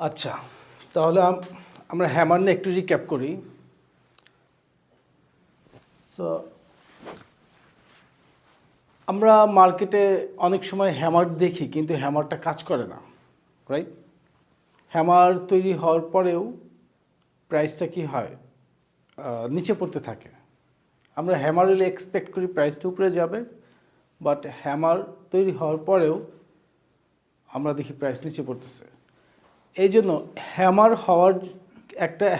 আচ্ছা, তাহলে আমরা হ্যামার নিয়ে একটু রিক্যাপ করি। সো আমরা মার্কেটে অনেক সময় হ্যামার দেখি, কিন্তু হ্যামারটা কাজ করে না, রাইট? হ্যামার তৈরি হওয়ার পরেও প্রাইসটা কি হয়, নিচে পড়তে থাকে। আমরা হ্যামার হলে এক্সপেক্ট করি প্রাইসটা উপরে যাবে, বাট হ্যামার তৈরি হওয়ার পরেও আমরা দেখি প্রাইস নিচে পড়তেছে। এই জন্য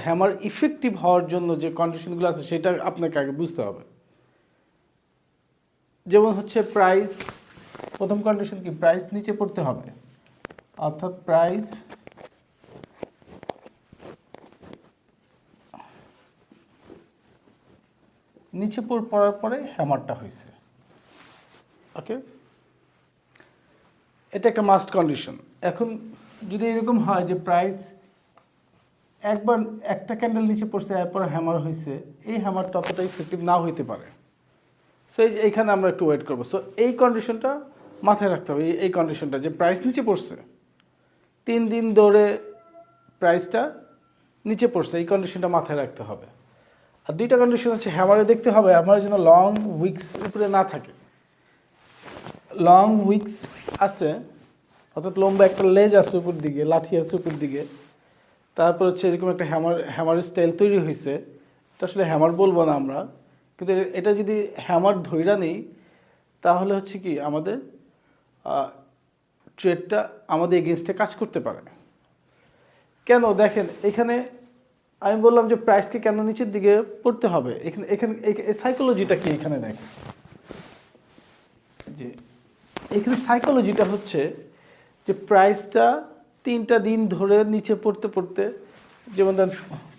হ্যামার ইফেক্টিভ হওয়ার জন্য যে কন্ডিশনগুলো আছে সেটা আপনাকে আগে বুঝতে হবে। যেমন হচ্ছে প্রাইস, প্রথম কন্ডিশন কি, প্রাইস নিচে পড়তে হবে, অর্থাৎ প্রাইস নিচে পড়ার পরে হ্যামারটা হয়েছে। ওকে, এটা একটা মাস্ট কন্ডিশন। এখন যদি এরকম হয় যে প্রাইস একবার একটা ক্যান্ডেল নিচে পড়ছে, এরপর হ্যামার হয়েছে, এই হ্যামারটা অতটা ইফেক্টিভ নাও হইতে পারে। সো এইখানে আমরা একটু ওয়েট করবো। সো এই কন্ডিশনটা মাথায় রাখতে হবে, এই কন্ডিশনটা যে প্রাইস নিচে পড়ছে, 3 দিন ধরে প্রাইসটা নিচে পড়ছে, এই কন্ডিশনটা মাথায় রাখতে হবে। আর দুইটা কন্ডিশন হচ্ছে, হ্যামারে দেখতে হবে হ্যামারের জন্য লং উইকস উপরে না থাকে। লং উইকস আছে, অর্থাৎ লম্বা একটা লেজ আছে উপর দিকে, লাঠি আছে উপর দিকে, তারপর হচ্ছে এরকম একটা হ্যামারের স্টাইল তৈরি হয়েছে। এটা আসলে হ্যামার বলবো না আমরা, কিন্তু এটা যদি হ্যামার ধইরা নেই, তাহলে হচ্ছে কি আমাদের ট্রেডটা আমাদের এগেনস্টে কাজ করতে পারে। কেন দেখেন, এখানে আমি বললাম যে প্রাইসকে কেন নিচের দিকে পড়তে হবে, এখানে এখানে সাইকোলজিটা কি এখানে দেখেন, যে এখানে সাইকোলজিটা হচ্ছে যে প্রাইসটা 3টা দিন ধরে নিচে পড়তে পড়তে, যেমন ধরেন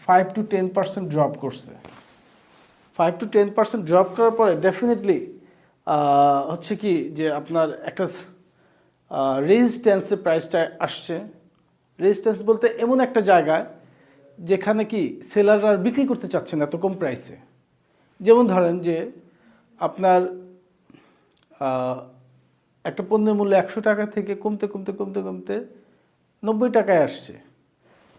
5 to 10% ড্রপ করছে। 5 to 10% ড্রপ করার পরে ডেফিনেটলি হচ্ছে কি যে আপনার একটা রেজিস্ট্যান্সে প্রাইসটা আসছে। রেজিস্ট্যান্স বলতে এমন একটা জায়গায় যেখানে কি সেলাররা আর বিক্রি করতে চাচ্ছে না এত কম প্রাইসে। যেমন ধরেন যে আপনার একটা পণ্যের মূল্য 100 টাকা থেকে কমতে কমতে কমতে কমতে 90 টাকায় আসছে।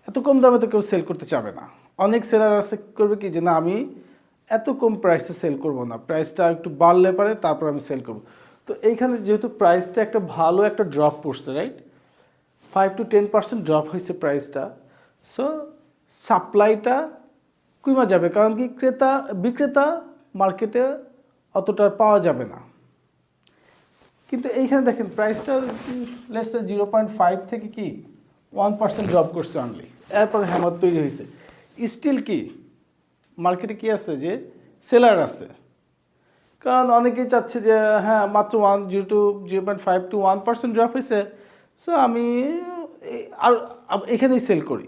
এত কম দামে তো কেউ সেল করতে চাবে না। অনেক সেলার আছে করবে কি যে না, আমি এত কম প্রাইসে সেল করব না, প্রাইসটা একটু বাড়লে পারে তারপর আমি সেল করব। তো এইখানে যেহেতু প্রাইসটা একটা ভালো একটা ড্রপ পড়ছে, রাইট, 5 to 10% ড্রপ হয়েছে প্রাইসটা। সো সাপ্লাইটা কমে যাবে, কারণ কি বিক্রেতা মার্কেটে অতটা পাওয়া যাবে না। কিন্তু এইখানে দেখেন প্রাইসটা লেটস সে 0.5 থেকে কি 1% ড্রপ করছে অনলি, এরপর হ্যামার তৈরি হয়েছে। স্টিল কি মার্কেটে কি আছে, যে সেলার আছে। কারণ অনেকেই চাচ্ছে যে হ্যাঁ মাত্র 0.5 to 1% ড্রপ হয়েছে, সো আমি আর এখানেই সেল করি,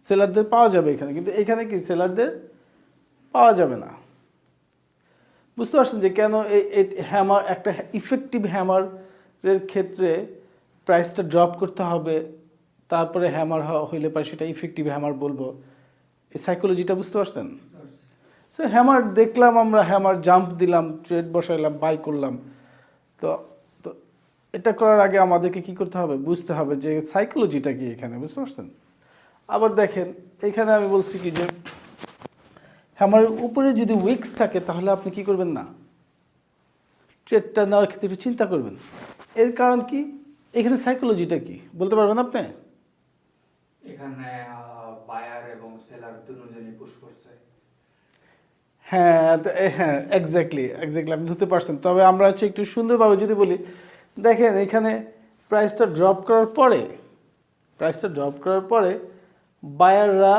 সেলারদের পাওয়া যাবে এখানে। কিন্তু এখানে কি সেলারদের পাওয়া যাবে না। বুঝতে পারছেন যে কেন এই হ্যামার, একটা ইফেক্টিভ হ্যামারের ক্ষেত্রে প্রাইসটা ড্রপ করতে হবে, তারপরে হ্যামার হইলে পারে সেটা ইফেক্টিভ হ্যামার বলবো। এই সাইকোলজিটা বুঝতে পারছেন? সো হ্যামার দেখলাম, আমরা হ্যামার জাম্প দিলাম, ট্রেড বসাইলাম, বাই করলাম। তো তো এটা করার আগে আমাদেরকে কি করতে হবে, বুঝতে হবে যে সাইকোলজিটা কি এখানে, বুঝতে পারছেন? আবার দেখেন এখানে আমি বলছি কি যে হ্যামারের উপরে যদি উইক্স থাকে, তাহলে আপনি কি করবেন না, ট্রেডটা নেওয়ার ক্ষেত্রে একটু চিন্তা করবেন। এর কারণ কি, এখানে সাইকোলজিটা কি বলতে পারবেন আপনি? এখানে বায়ার এবং সেলার দুজনই পুশ করছে। হ্যাঁ, হ্যাঁ, এক্স্যাক্টলি আপনি ধরতে পারছেন। তবে আমরা হচ্ছে একটু সুন্দরভাবে যদি বলি, দেখেন এখানে প্রাইসটা ড্রপ করার পরে বায়াররা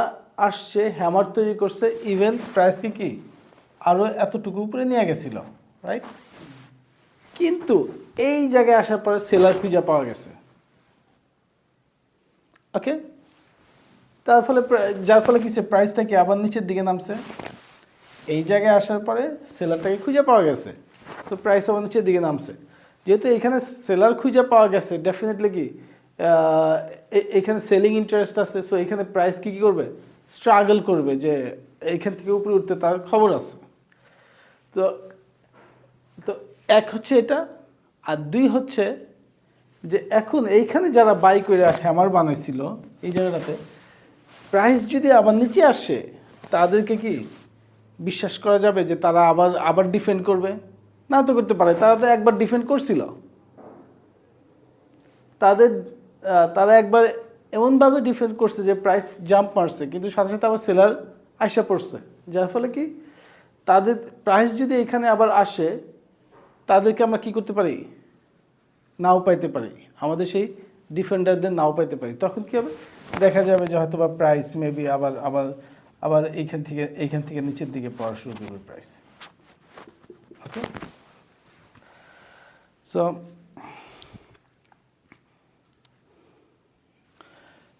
আসছে, হ্যামার তৈরি করছে, ইভেন প্রাইসকে কি আরও এতটুকু উপরে নিয়ে গেছিল, রাইট? কিন্তু এই জায়গায় আসার পরে সেলার খুঁজে পাওয়া গেছে। ওকে, যার ফলে কি প্রাইসটা কি আবার নিচের দিকে নামছে। এই জায়গায় আসার পরে সেলারটাকে খুঁজে পাওয়া গেছে, সো প্রাইস আবার নিচের দিকে নামছে। যেহেতু এখানে সেলার খুঁজে পাওয়া গেছে, ডেফিনেটলি কি এখানে সেলিং ইন্টারেস্ট আছে। সো এখানে প্রাইস কি করবে, স্ট্রাগল করবে, যে এইখান থেকে উপরে উঠতে তার খবর আছে। তো তো এক হচ্ছে এটা, আর দুই হচ্ছে যে এখন এইখানে যারা বাই করে হ্যামার বানাইছিল এই জায়গাটাতে প্রাইস যদি আবার নিচে আসে তাদেরকে কি বিশ্বাস করা যাবে যে তারা আবার আবার ডিফেন্ড করবে? না তো করতে পারে, তারা তো একবার ডিফেন্ড করছিল। তারা একবার এমনভাবে ডিফেন্ড করছে যে প্রাইস জাম্প মারছে, কিন্তু সাথে সাথে আবার সেলার আইসা পড়ছে, যার ফলে কি তাদের প্রাইস যদি এখানে আবার আসে তাদেরকে আমরা কি করতে পারি? নাও পাইতে পারি, আমাদের সেই ডিফেন্ডারদের নাও পাইতে পারি। তখন কি হবে? দেখা যাবে যে হয়তো বা প্রাইস মেবি আবার আবার আবার এইখান থেকে নিচের দিকে পড়া শুরু করবে প্রাইস। ওকে,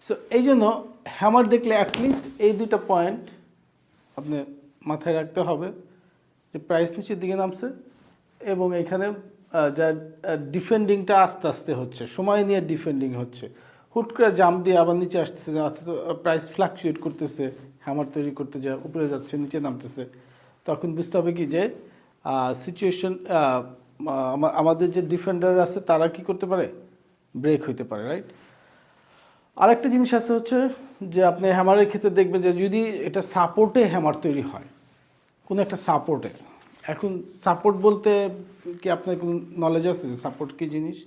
সো এই জন্য হ্যামার দেখলে অ্যাটলিস্ট এই দুইটা পয়েন্ট আপনি মাথায় রাখতে হবে, যে প্রাইস নিচের দিকে নামছে এবং এখানে যা ডিফেন্ডিংটা আস্তে আস্তে হচ্ছে, সময় নিয়ে ডিফেন্ডিং হচ্ছে, হুট করে জাম্প দিয়ে আবার নিচে আসতেছে, অর্থাৎ প্রাইস ফ্লাকচুয়েট করতেছে, হ্যামার তৈরি করতে যা উপরে যাচ্ছে নিচে নামতেছে, তখন বুঝতে হবে কি যে সিচুয়েশন আমাদের যে ডিফেন্ডার আছে তারা কি করতে পারে? ব্রেক হইতে পারে, রাইট? আরেকটা জিনিস আছে হচ্ছে যে আপনি হ্যামারের ক্ষেত্রে দেখবেন যে যদি এটা সাপোর্টে হ্যামার তৈরি হয়, কোনো একটা সাপোর্টে, এখন সাপোর্ট বলতে কি আপনার কোনো নলেজ আছে যে সাপোর্ট কী জিনিস?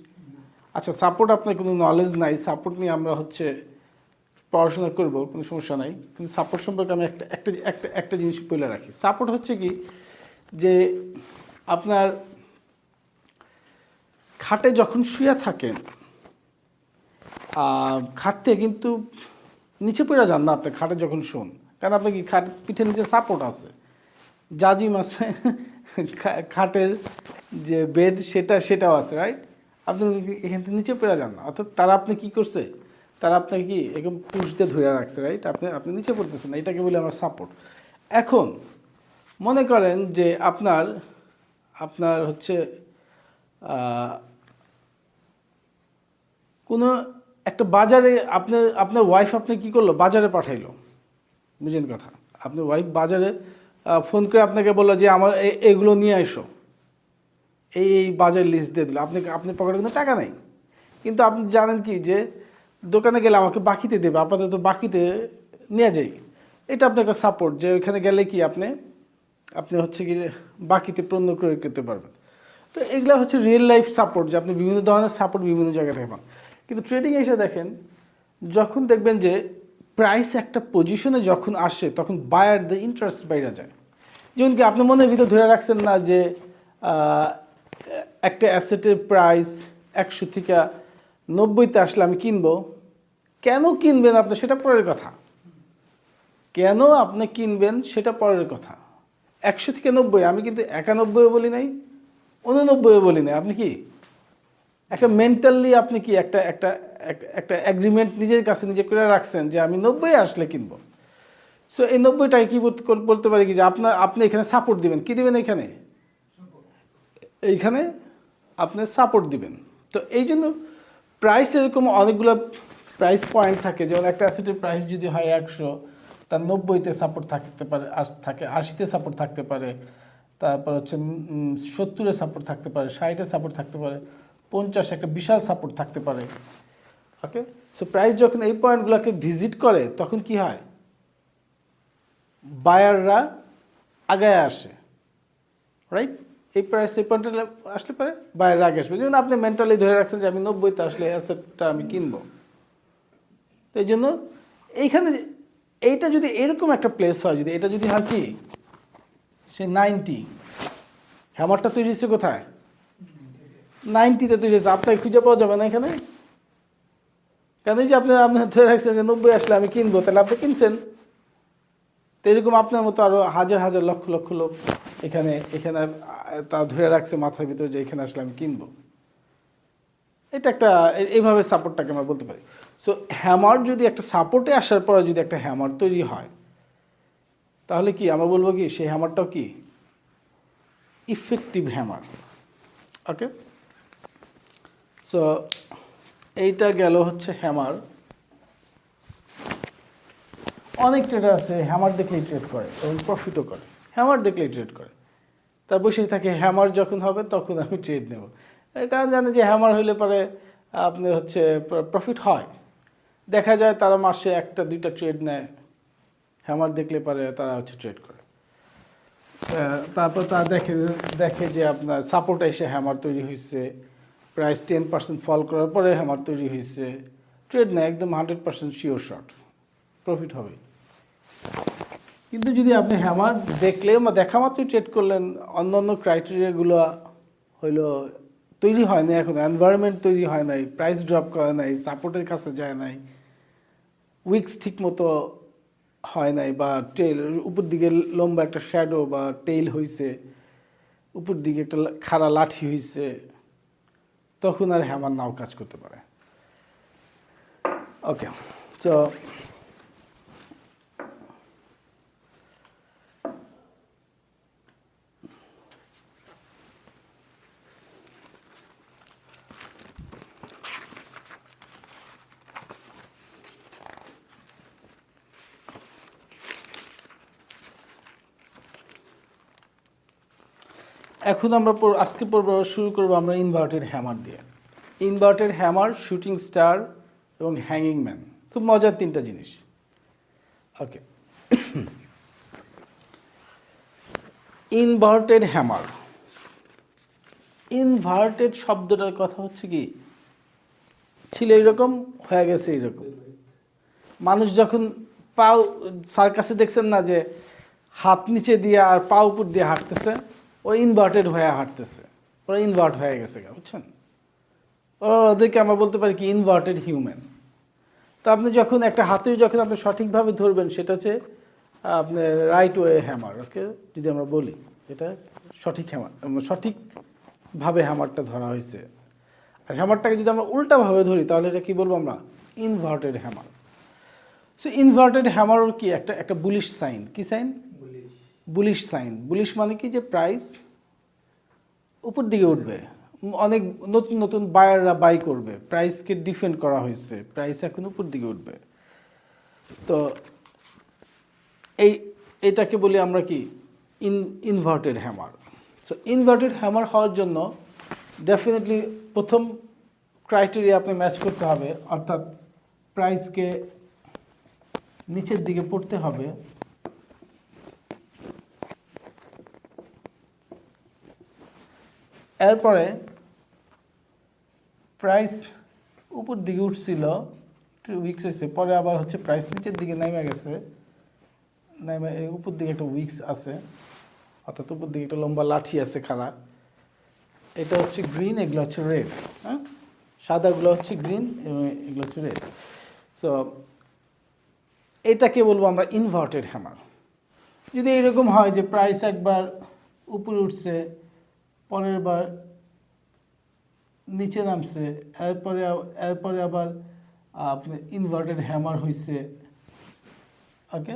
আচ্ছা, সাপোর্ট আপনার কোনো নলেজ নাই, সাপোর্ট নিয়ে আমরা হচ্ছে পড়াশোনা করব, কোনো সমস্যা নাই, কিন্তু সাপোর্ট সম্পর্কে আমি একটা জিনিস বলে রাখি। সাপোর্ট হচ্ছে কি যে আপনার খাটে যখন শুয়ে থাকেন, খাট থেকে কিন্তু নিচে পড়ে যান না আপনি খাটে যখন শোন, কারণ আপনি কি খাট পিঠের নিচে সাপোর্ট আছে, জাজিম আছে, খাটের যে বেড সেটাও আছে, রাইট? আপনি এখান থেকে নিচে পড়ে যান না, অর্থাৎ তারা আপনি কি করছে, তারা আপনাকে কি একদম পুশ দিয়ে ধরে রাখছে, রাইট? আপনি নিচে পড়তেছেন না, এটাকে বলে আমার সাপোর্ট। এখন মনে করেন যে আপনার হচ্ছে কোনো একটা বাজারে আপনার ওয়াইফ আপনি কি করলো, বাজারে পাঠাইলো, বুঝেন কথা? আপনার ওয়াইফ বাজারে ফোন করে আপনাকে বললো যে আমার এগুলো নিয়ে আসো, এই বাজার লিস্ট দিয়ে দিল, আপনার পকেটে কোনো টাকা নেই, কিন্তু আপনি জানেন কি যে দোকানে গেলে আমাকে বাকিতে দেবে, আপাতত বাকিতে নিয়ে যাই। এটা আপনার একটা সাপোর্ট, যে ওইখানে গেলে কি আপনি হচ্ছে কি যে বাকিতে পণ্য ক্রয় করতে পারবেন। তো এগুলো হচ্ছে রিয়েল লাইফ সাপোর্ট, যে আপনি বিভিন্ন ধরনের সাপোর্ট বিভিন্ন জায়গায় থেকে পান। কিন্তু ট্রেডিং এসে দেখেন, যখন দেখবেন যে প্রাইস একটা পজিশনে যখন আসে তখন বায়ারদের ইন্টারেস্ট বাইরে যায়। যেমন কি আপনি মনের ভিতরে ধরে রাখছেন না যে একটা অ্যাসেটের প্রাইস 100 থেকে 90-তে আসলে আমি কিনবো। কেন কিনবেন আপনি সেটা পরের কথা, কেন আপনি কিনবেন সেটা পরের কথা। 100 থেকে 90, আমি কিন্তু 91 বলি নাই, 89 বলি নাই। আপনি কি একটা মেন্টালি আপনি কি একটা একটা একটা অ্যাগ্রিমেন্ট নিজের কাছে নিজে করে রাখছেন যে আমি 90 আসলে কিনবো। সো এই 90টাকে কি বলতে পারি কি যে আপনি এখানে সাপোর্ট দিবেন, কি দিবেন এইখানে আপনি সাপোর্ট দিবেন। তো এই জন্য প্রাইস এরকম অনেকগুলো প্রাইস পয়েন্ট থাকে, যেমন একটা অ্যাসেটের প্রাইস যদি হয় 100, তার 90-তে সাপোর্ট থাকতে পারে, 80-তে সাপোর্ট থাকতে পারে, তারপর হচ্ছে 70-এ সাপোর্ট থাকতে পারে, 60-এ সাপোর্ট থাকতে পারে, 50 একটা বিশাল সাপোর্ট থাকতে পারে। ওকে, সো প্রাইস যখন এই পয়েন্টগুলোকে ভিজিট করে তখন কি হয়, বায়াররা আগায় আসে, রাইট? এই প্রাইস এই পয়েন্টে আসলে পরে বায়াররা আগে আসবে। যেমন আপনি মেন্টালি ধরে রাখছেন যে আমি 90-তে আসলে অ্যাসেটটা আমি কিনবো। তো এই জন্য এইখানে এইটা যদি এরকম একটা প্লেস হয়, যদি এটা যদি হয় কি সে 90, হ্যামারটা তৈরি হচ্ছে কোথায়? 90-তে তৈরি হচ্ছে, আপনাকে খুঁজে পাওয়া যাবে না এখানে। কেন যে আপনি ধরে রাখছেন যে 90 আসলে আমি কিনবো, তাহলে আপনি কিনছেন। তো এরকম আপনার মতো আরো হাজার হাজার লক্ষ লক্ষ লোক এখানে তা ধরে রাখছে মাথার ভিতরে যে এখানে আসলে আমি কিনবো। এটা একটা এইভাবে সাপোর্টটাকে আমরা বলতে পারি। সো হ্যামার যদি একটা সাপোর্টে আসার পরে যদি একটা হ্যামার তৈরি হয়, তাহলে কি আমরা বলবো কি সেই হ্যামারটাও কি ইফেক্টিভ হ্যামার। ওকে, সো এইটা গেল হচ্ছে হ্যামার। অনেক ট্রেডার আছে হ্যামার দেখলেই ট্রেড করে এবং প্রফিটও করে, হ্যামার দেখলেই ট্রেড করে, তার বসে থাকে হ্যামার যখন হবে তখন আমি ট্রেড নেব। কারণ জানে যে হ্যামার হইলে পরে আপনার হচ্ছে প্রফিট হয়। দেখা যায় তারা মাসে একটা দুইটা ট্রেড নেয়, হ্যামার দেখলে পারে তারা হচ্ছে ট্রেড করে। তারপর তারা দেখে দেখে যে আপনার সাপোর্ট এসে হ্যামার তৈরি হয়েছে, প্রাইস 10% ফল করার পরে হ্যামার তৈরি হয়েছে, ট্রেড নেয়, একদম 100% শিওর শর্ট, প্রফিট হবে। কিন্তু যদি আপনি হ্যামার দেখলে বা দেখা মাত্রই ট্রেড করলেন, অন্যান্য ক্রাইটেরিয়াগুলো হইলো তৈরি হয় না, এখন এনভায়রনমেন্ট তৈরি হয় নাই, প্রাইস ড্রপ করে নাই, সাপোর্টের কাছে যায় নাই, উইক্স ঠিক মতো হয় নাই, বা টেল উপর দিকে লম্বা একটা শ্যাডো বা টেইল হয়েছে, উপর দিকে একটা খাড়া লাঠি হয়েছে, তখন আর হ্যামার নাও কাজ করতে পারে। ওকে, সো এখন আমরা আজকে পর্ব শুরু করবো আমরা ইনভার্টেড হ্যামার দিয়ে। ইনভার্টেড হ্যামার, শুটিং স্টার এবং হ্যাঙ্গিং ম্যান, খুব মজার তিনটা জিনিস। ওকে, ইনভার্টেড হ্যামার। ইনভার্টেড শব্দটার কথা হচ্ছে কি, ছিল এইরকম, হয়ে গেছে এইরকম। মানুষ যখন পাও সার্কাসে দেখছেন না, যে হাত নিচে দিয়ে আর পা উপর দিয়ে হাঁটতেছে, ওরা ইনভার্টেড হয়ে হাঁটতেছে, ওরা ইনভার্ট হয়ে গেছে, বুঝছেন? ওদেরকে আমরা বলতে পারি কি, ইনভার্টেড হিউম্যান। তো আপনি যখন একটা হাতে যখন আপনি সঠিকভাবে ধরবেন, সেটা হচ্ছে আপনার রাইট ওয়ে হ্যামার। ওকে, যদি আমরা বলি এটা সঠিক হ্যামার, সঠিকভাবে হ্যামারটা ধরা হয়েছে। আর হ্যামারটাকে যদি আমরা উল্টাভাবে ধরি, তাহলে এটা কি বলবো আমরা, inverted hammer. So inverted hammer কি একটা বুলিশ সাইন। কি সাইন? Bullish sign. বুলিশ মানে কি, যে প্রাইস উপর দিকে উঠবে, অনেক নতুন নতুন বায়াররা বাই করবে, প্রাইসকে ডিফেন্ড করা হয়েছে, প্রাইস এখন উপর দিকে উঠবে। তো এটাকে বলি আমরা কি, inverted hammer. So inverted hammer হওয়ার জন্য ডেফিনেটলি প্রথম ক্রাইটেরিয়া আপনি ম্যাচ করতে হবে, অর্থাৎ প্রাইসকে নিচের দিকে পড়তে হবে, এরপরে প্রাইস উপর দিকে উঠছিল, 2 উইকস হয়েছে, পরে আবার হচ্ছে প্রাইস নিচের দিকে নেমে গেছে, নেমে উপর দিকে একটা উইকস আছে, অর্থাৎ উপর দিকে একটা লম্বা লাঠি আছে খাড়া। এটা হচ্ছে গ্রিন, এগুলো হচ্ছে রেড। হ্যাঁ, সাদাগুলো হচ্ছে গ্রিন এবং এগুলো হচ্ছে রেড। সো এটাকে বলবো আমরা ইনভার্টেড হ্যামার। যদি এরকম হয় যে প্রাইস একবার উপরে উঠছে, পরের বার নিচে নামছে, এরপরে আবার আপনার ইনভার্টেড হ্যামার হয়েছে। ওকে,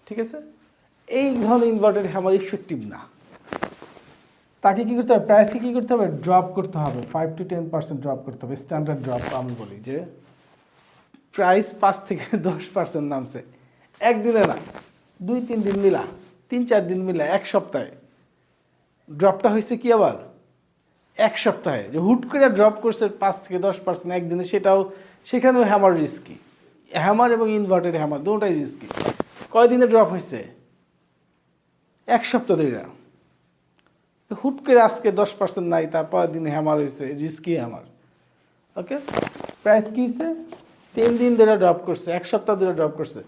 ঠিক আছে? এই ধরনের ইনভার্টেড হ্যামার ইফেক্টিভ না। তাকে কী করতে হবে, প্রাইসকে কী করতে হবে, ড্রপ করতে হবে, 5 to 10% ড্রপ করতে হবে। স্ট্যান্ডার্ড ড্রপ আমি বলি, যে প্রাইস 5 থেকে 10% নামছে, একদিনে না, 2-3 দিন মিলা, 3-4 দিন মিলা, এক সপ্তাহে ড্রপটা হয়েছে কি, আবার এক সপ্তাহে যে হুট করে ড্রপ করছে 5 থেকে 10% একদিনে, সেখানেও হ্যামার রিস্কি। হ্যামার এবং ইনভার্টেড হ্যামার দুটোটাই রিস্কি। কয়দিনে ড্রপ হয়েছে, এক সপ্তাহ ধরে। হুট করে আজকে 10% নাই, তারপর দিন হ্যামার হয়েছে, রিস্কি হ্যামার। ওকে, প্রাইস কি হয়েছে, 3 দিন ধরে ড্রপ করছে, এক সপ্তাহ ধরে ড্রপ করছে,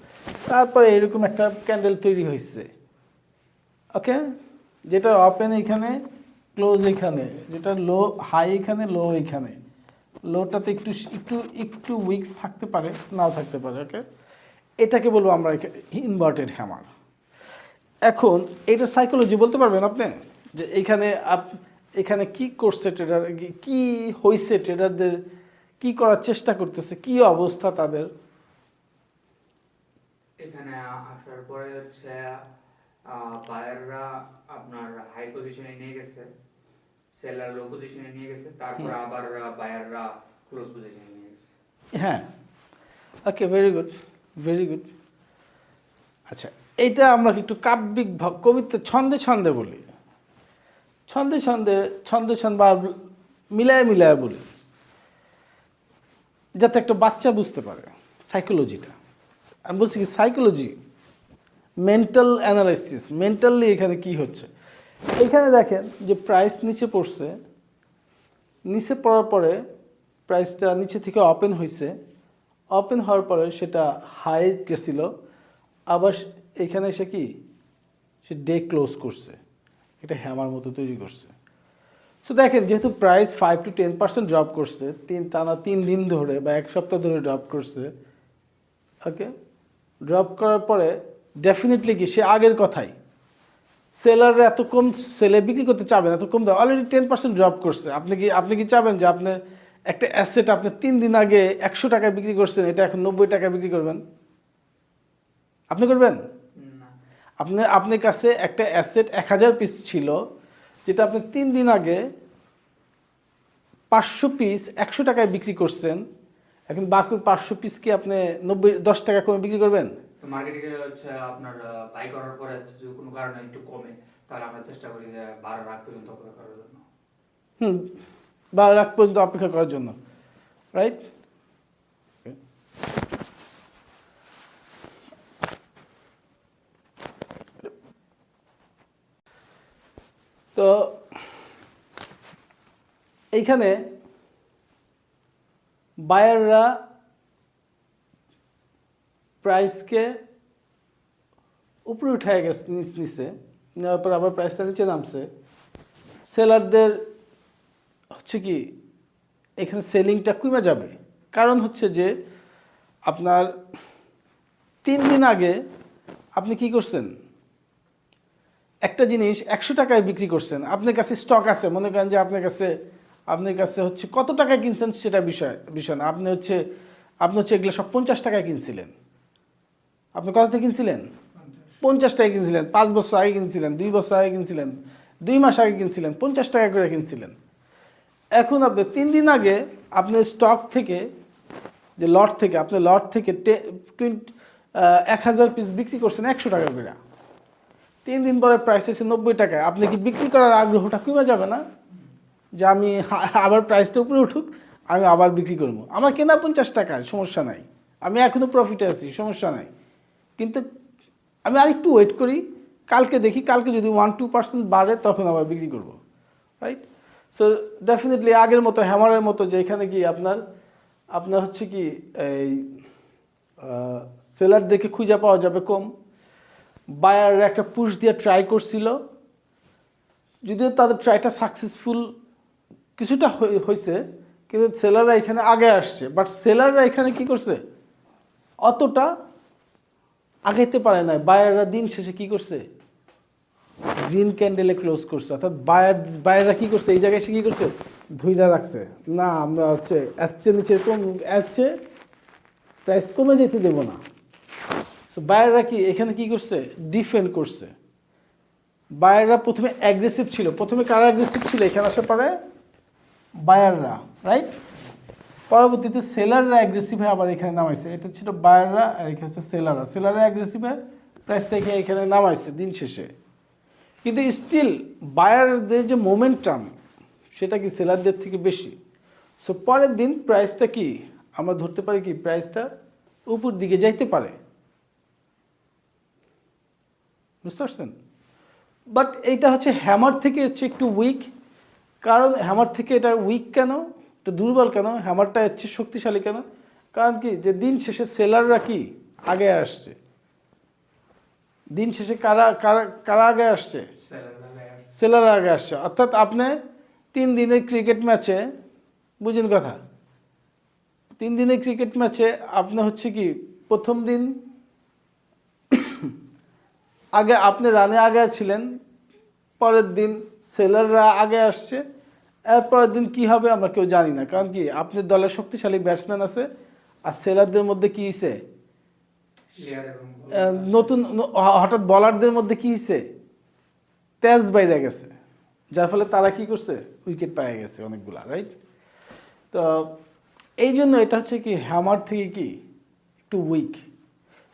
তারপরে এরকম একটা ক্যান্ডেল তৈরি হয়েছে। ওকে, যেটা ওপেন এখানে, ক্লোজ এখানে, যেটা লো হাই এখানে, লো এখানে, লোটাতে একটু একটু একটু উইকস থাকতে পারে, নাও থাকতে পারে। ওকে, এটাকে বলবো আমরা ইনভার্টেড হ্যামার। এখন এটা সাইকোলজি বলতে পারবেন আপনি, যে এখানে কি করছে ট্রেডার, কি হয়েছে, ট্রেডারদের কি করার চেষ্টা করতেছে, কি অবস্থা তাদের? এখানে আসার পরে হচ্ছে বায়াররা আপনার হাই পজিশনে নিয়ে গেছে, সেলার লো পজিশনে নিয়ে গেছে, তারপর আবার বায়াররা ক্লোজ পজিশনে নিয়ে গেছে। হ্যাঁ, ওকে, ভেরি গুড, ভেরি গুড। আচ্ছা, এইটা আমরা একটু কাব্যিক কবিতা ছন্দে ছন্দে বলি, ছন্দে ছন্দে বা মিলায় বলি, যাতে একটা বাচ্চা বুঝতে পারে সাইকোলজিটা। আমি বলছি কি সাইকোলজি, মেন্টাল অ্যানালাইসিস, মেন্টালি এখানে কি হচ্ছে। এখানে দেখেন যে প্রাইস নিচে পড়ছে, নিচে পড়ার পরে প্রাইসটা নিচে থেকে ওপেন হয়েছে, ওপেন হওয়ার পরে সেটা হাই গেছিল, আবার এখানে এসে কি সে ডে ক্লোজ করছে, এটা হ্যামার মতো তৈরি করছে। সো দেখেন যেহেতু প্রাইস 5 to 10% ড্রপ করছে, টানা 3 দিন ধরে বা 1 সপ্তাহ ধরে ড্রপ করছে, ওকে, ড্রপ করার পরে ডেফিনেটলি কি সে আগের কথাই সেলাররা এত কম সেলে বিক্রি করতে চাবেন, এত কম দাম, অলরেডি 10% ড্রপ করছে। আপনি কি চাবেন যে আপনি একটা অ্যাসেট আপনি 3 দিন আগে 100 টাকায় বিক্রি করছেন, এটা এখন 90 টাকায় বিক্রি করবেন? আপনি করবেন? না। আপনার কাছে একটা অ্যাসেট 1000 পিস ছিল, যেটা আপনি 3 দিন আগে 500 পিস 100 টাকায় বিক্রি করছেন, এখন বাকি 500 পিস কি আপনি 10 টাকা কমে বিক্রি করবেন? তো মার্কেটিং হচ্ছে আপনার বাই করার পরে হচ্ছে যদি কোনো কারণে একটু কমে, তাহলে আমরা চেষ্টা করি যে 12 রাত পর্যন্ত অপেক্ষা করার জন্য। হুম, বা রাত পর্যন্ত অপেক্ষা করার জন্য, রাইট? তো এইখানে বায়াররা প্রাইসকে উপরে উঠে গেছে নিচে, নেওয়ার পর আবার প্রাইসটা নিচে নামছে। সেলারদের হচ্ছে কি এখানে সেলিংটা কমে যাবে, কারণ হচ্ছে যে আপনার 3 দিন আগে আপনি কি করছেন, একটা জিনিস 100 টাকায় বিক্রি করছেন, আপনার কাছে স্টক আছে, মনে করেন যে আপনার কাছে হচ্ছে কত টাকায় কিনছেন সেটা বিষয় না, আপনি হচ্ছে এগুলো সব 50 টাকায় কিনছিলেন। আপনি কততে কিনছিলেন? 50 টাকায় কিনছিলেন। 5 বছর আগে কিনছিলেন, 2 বছর আগে কিনছিলেন, 2 মাস আগে কিনছিলেন, 50 টাকা করে কিনছিলেন। এখন আপনি 3 দিন আগে আপনি স্টক থেকে, যে লট থেকে, আপনি লট থেকে 1000 পিস বিক্রি করছেন 100 টাকা করে। 3 দিন পরে প্রাইস এসে 90 টাকায়, আপনি কি বিক্রি করার আগ্রহটা কমে যাবে না? যে আমি আবার প্রাইসটা উপরে উঠুক, আমি আবার বিক্রি করবো, আমার কেনা 50 টাকায়, সমস্যা নাই, আমি এখনও প্রফিটে আছি, সমস্যা নাই, কিন্তু আমি আরেকটু ওয়েট করি, কালকে দেখি, কালকে যদি 1-2% বাড়ে তখন আবার বিক্রি করব, রাইট? সো ডেফিনেটলি আগের মতো হ্যামারের মতো যে এখানে কি আপনার হচ্ছে কি এই সেলার দেখে খুঁজে পাওয়া যাবে কম। বায়ার একটা পুশ দিয়ে ট্রাই করছিল, যদিও তাদের ট্রাইটা সাকসেসফুল কিছুটা হয়েছে, কিন্তু সেলাররা এখানে আগে আসছে, বাট সেলাররা এখানে কি করছে, অতটা আগাইতে পারে না। বায়াররা দিন শেষে কি করছে, গ্রিন ক্যান্ডেলে ক্লোজ করছে, অর্থাৎ বায়াররা কি করছে, এই জায়গায় এসে কি করছে, ধুইরা রাখছে, না আমরা হচ্ছে এর চেয়ে নিচে প্রাইস কমে যেতে দেবো না। সো বায়াররা কি এখানে কি করছে, ডিফেন্ড করছে। বায়াররা প্রথমে অ্যাগ্রেসিভ ছিল, প্রথমে কারা অ্যাগ্রেসিভ ছিল, এখানে আসার পরে বায়াররা, রাইট? পরবর্তীতে সেলাররা অ্যাগ্রেসিভ হয়ে আবার এখানে নামাইছে, এটা ছিল বায়াররা, আর এখানে হচ্ছে সেলাররা অ্যাগ্রেসিভ হয়ে প্রাইসটাকে এখানে নামাইছে দিন শেষে। কিন্তু স্টিল বায়ারদের যে মোমেন্টাম সেটা কি সেলারদের থেকে বেশি। সো পরের দিন প্রাইসটা কি আমরা ধরতে পারি কি প্রাইসটা উপর দিকে যাইতে পারে, বুঝতে পারছেন? বাট এইটা হচ্ছে হ্যামার থেকে হচ্ছে একটু উইক। কারণ হ্যামার থেকে এটা উইক কেন, একটু দুর্বল কেন, হ্যামারটা হচ্ছে শক্তিশালী কেন? কারণ কি যে দিন শেষে সেলাররা কি আগে আসছে, দিন শেষে কারা কারা কারা আগে আসছে, সেলাররা আগে আসছে। অর্থাৎ আপনি 3 দিনের ক্রিকেট ম্যাচে, বুঝেন কথা, 3 দিনের ক্রিকেট ম্যাচে আপনি হচ্ছে কি প্রথম দিন আগে আপনি রানে আগে ছিলেন, পরের দিন সেলাররা আগে আসছে, এরপরের দিন কি হবে আমরা কেউ জানি না। কারণ কি আপনার দলের শক্তিশালী ব্যাটসম্যান আছে, আর সেলারদের মধ্যে কি হয়েছে, নতুন হঠাৎ বলারদের মধ্যে কি হয়েছে, তেজ বাইরে গেছে, যার ফলে তারা কি করছে, উইকেট পেয়ে গেছে অনেকগুলা, রাইট? তো এই জন্য এটা হচ্ছে কি হ্যামার থেকে কি একটু উইক।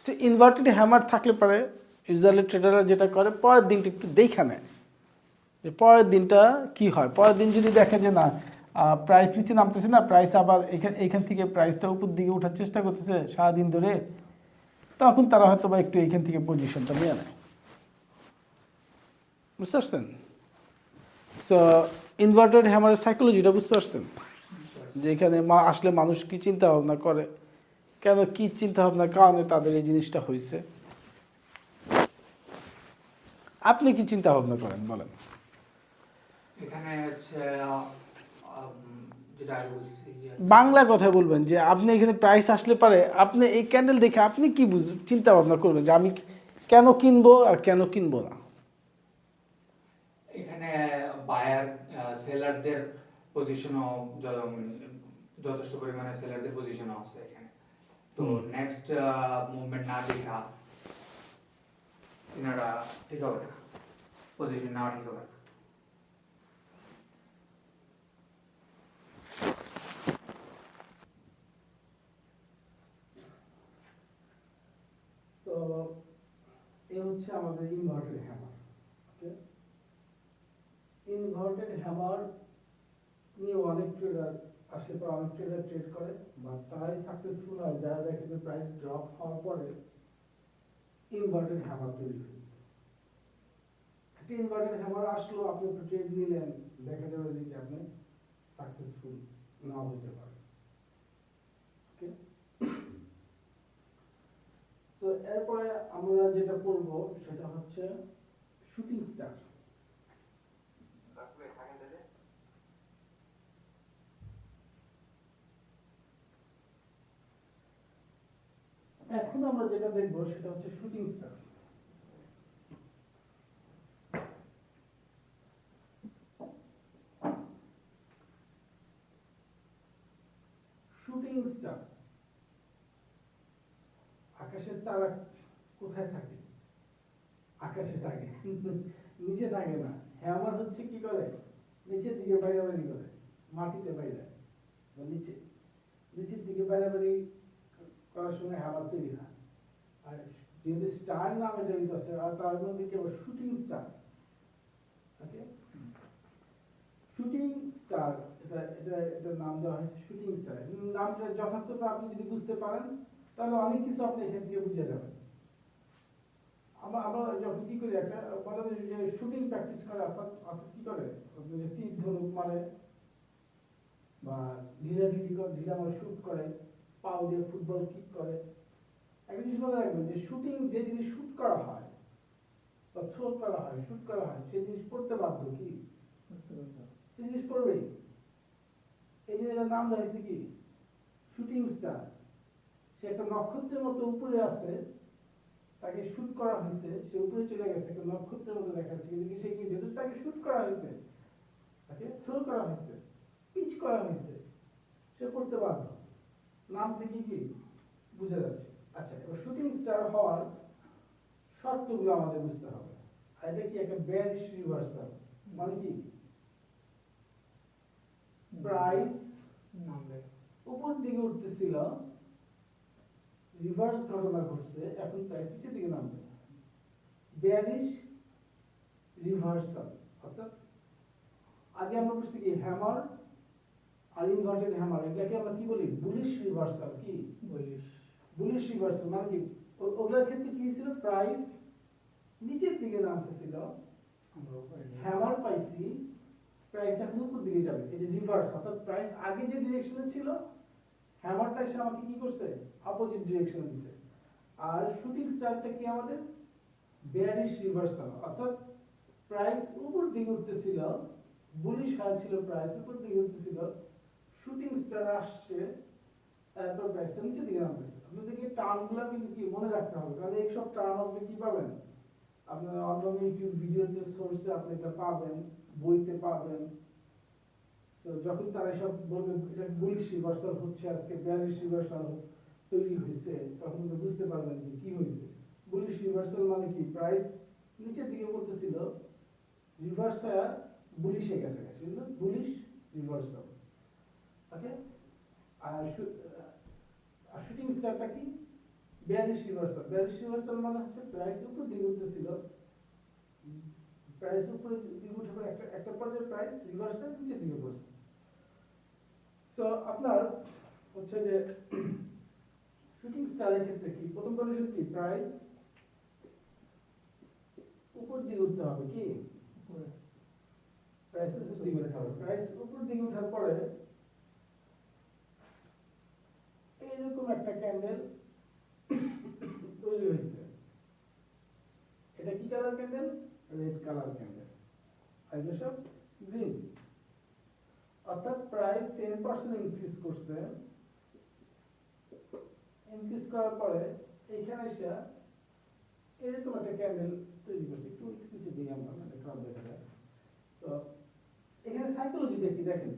সো ইনভার্টেড হ্যামার থাকলে পরে ইউজুয়ালি ট্রেডাররা যেটা করে পরের দিনটা একটু দেখে নেয় যে পরের দিনটা কি হয়। পরের দিন যদি দেখে যে না প্রাইস নিচে নামতেছে না, প্রাইস আবার এখান থেকে প্রাইসটা উপর দিকে ওঠার চেষ্টা করতেছে সারাদিন ধরে, তখন তারা হয়তো বা একটু এখান থেকে পজিশনটা নিয়ে নেয়। বুঝতে পারছেন? সো ইনভার্টেড হ্যামারের সাইকোলজিটা বুঝতে পারছেন, যে এখানে আসলে মানুষ কি চিন্তা ভাবনা করে, কেন কি চিন্তা ভাবনার কারণে তাদের এই জিনিসটা হয়েছে। আপনি কি চিন্তা ভাবনা করেন বলেন? এখানে হচ্ছে যেটা আমি বলছি যে বাংলা কথায় বলবেন যে আপনি এখানে প্রাইস আসলে পারে, আপনি এই ক্যান্ডেল দেখে আপনি কি চিন্তা ভাবনা করবেন যে আমি কেন কিনবো আর কেন কিনবো না। এখানে বায়ার সেলারদের পজিশনও যথেষ্ট পরিমাণে সেলারদের পজিশনও আছে এখানে। তো নেক্সট মুভমেন্ট না দেখা এনারা ঠিক হবে না, পজিশন নেওয়া ঠিক হবে না। তো এই হচ্ছে আমাদের ইনভার্টেড হ্যামার। ওকে, ইনভার্টেড হ্যামার নিয়ে অনেক ট্রেডার আসলে পরে অনেক ট্রেডার ট্রেড করে, বা তারাই সাকসেসফুল হয় যারা দেখে যে প্রাইস ড্রপ হওয়ার পরে ইনভার্টেড হ্যামার তৈরি হয়েছে। একটা ইনভার্টেড হ্যামার আসলো, আপনি একটু ট্রেড নিলেন, দেখা যাবে যে আপনি সাকসেসফুল নাও হতে পারে। ওকে, তো এরপরে আমরা যেটা করব সেটা হচ্ছে শুটিং স্টার। এখন আমরা যেটা দেখব সেটা হচ্ছে শুটিং স্টার। শুটিং স্টার, আকাশের তারা কোথায় থাকে? আকাশে থাকে, নিচে থাকে না। হ্যামার হচ্ছে কি করে, নিচের দিকে বাইরাবাড়ি করে, মাটিতে বাইরে বা নিচে, নিচের দিকে বাইরাবাড়ি করার সময় হ্যামার তৈরি হয়। আর যেহেতু স্টার নামে জড়িত আছে, আর তার মধ্যে কি হবে শুটিং স্টার। ওকে, শুটিং স্টার, এটা এটা এটা নাম দেওয়া হয়েছে শুটিং স্টার। নামটা যথার্থতা আপনি যদি বুঝতে পারেন তাহলে অনেক কিছু আপনি এখান থেকে বুঝে যাবেন। আমরা যখন কি করি, একটা বলা যায় যে শুটিং প্র্যাকটিস করে, অর্থাৎ অর্থাৎ কি করে, যে তীর ধনুক মারে বা ঢিলা মারে শুট করে, পাও দিয়ে ফুটবল কিক করে। একটা জিনিস মনে রাখবেন যে শুটিং, যে জিনিস শুট করা হয় বা থ্রো করা হয়, শুট করা হয়, সেই জিনিস পড়তে বাধ্য, কি সেই জিনিস পড়বেই। এই জিনিসটার নাম হয়েছে কি শুটিং স্টার। সে একটা নক্ষত্রের মতো উপরে আছে, তাকে শুট করা হয়েছে, সে উপরে চলে গেছে, একটা নক্ষত্রের মতো দেখাচ্ছে, কিন্তু সে কি, যেহেতু তাকে শুট করা হয়েছে, তাকে থ্রো করা হয়েছে, পিচ করা হয়েছে, সে করতে বাধ্য। নাম থেকে কি বুঝা যাচ্ছে। আচ্ছা, এবার শুটিং স্টার হওয়ার শর্তগুলো আমাদের বুঝতে হবে। আর এটা কি একটা বেয়ারিশ রিভার্সাল, মানে কি প্রাইস উপর দিকে উঠতেছিল, রিভার্স ঘটনা ঘটছে, এখন প্রাইস নিচের দিকে নামবে। বেয়ারিশ রিভার্সাল, অর্থাৎ আগে আমরা বুঝছি কি হ্যামার আর ইনভার্টেড হ্যামার, এটাকে আমরা কি বলি বুলিশ রিভার্সাল। কি বুলিশ রিভার্সাল মানে কি, ওগুলোর ক্ষেত্রে কি ছিল, প্রাইস নিচের দিকে নামতেছিল, হ্যামার পাইছি, প্রাইস এখন উপর দিকে যাবে, এই যে রিভার্স, অর্থাৎ প্রাইস আগে যে ডিরেকশনে ছিল, হ্যামারটা এসে আমাকে কি করছে, অপোজিট ডিরেকশনে দিছে। আর শুটিং স্টারটা কি আমাদের বেয়ারিশ রিভার্সাল, অর্থাৎ প্রাইস উপর দিকে উঠতেছিল, বুলিশ হয়েছিল, প্রাইস উপর দিকে উঠতেছিল, শুটিং স্টার আসছে, তারপর প্রাইসটা নিচে দিকে নামতেছে। আপনাদেরকে টার্মগুলো কিন্তু কি মনে রাখতে হবে, কারণ এই সব টার্ম আপনি কি পাবেন, আপনারা অন্যান্য ইউটিউব ভিডিওতে, সোর্সে আপনি এটা পাবেন, বইতে পাবেন। তো যখন তারা সব বলবে এটা বুলিশ রিভার্সাল হচ্ছে, আজকে বেয়ারিশ রিভার্সাল তৈরি হয়েছে, তখন তো বুঝতে পারবেন যে কি হয়েছে। বুলিশ রিভার্সাল মানে কি, প্রাইস নিচের দিকে পড়তেছিল, রিভার্স হয়ে বুলিশে গেছে, সেজন্য বুলিশ রিভার্সাল। ওকে, আর শুটিং স্টারটা কি বেয়ারিশ রিভার্সাল। বেয়ারিশ রিভার্সাল মানে হচ্ছে প্রাইস উপর দিকে উঠতেছিল, প্রাইস উপরে দিকে উঠে একটা একটা পর্যায়ে প্রাইস রিভার্সাল নিচের দিকে পড়ছে। সো আপনার হচ্ছে যে শুটিং স্টারের ক্ষেত্রে কি প্রথম কন্ডিশন কি প্রাইস উপর দিকে উঠতে হবে কি প্রাইস উপর দিকে উঠতে হবে প্রাইস উপর দিকে ওঠার পরে এইরকম একটা ক্যান্ডেল তৈরি হয়েছে এটা কি colour candle red colour candle আর এটা সব গ্রিন অর্থাৎ প্রাইস 10% ইনক্রিজ করছে ইনক্রিজ করার পরে এইখানে এসে এরকম একটা ক্যান্ডেল তৈরি করছে একটু নিচে দিই আমরা মানে খারাপ দেখা যায় তো এখানে সাইকোলজি দেখি দেখেন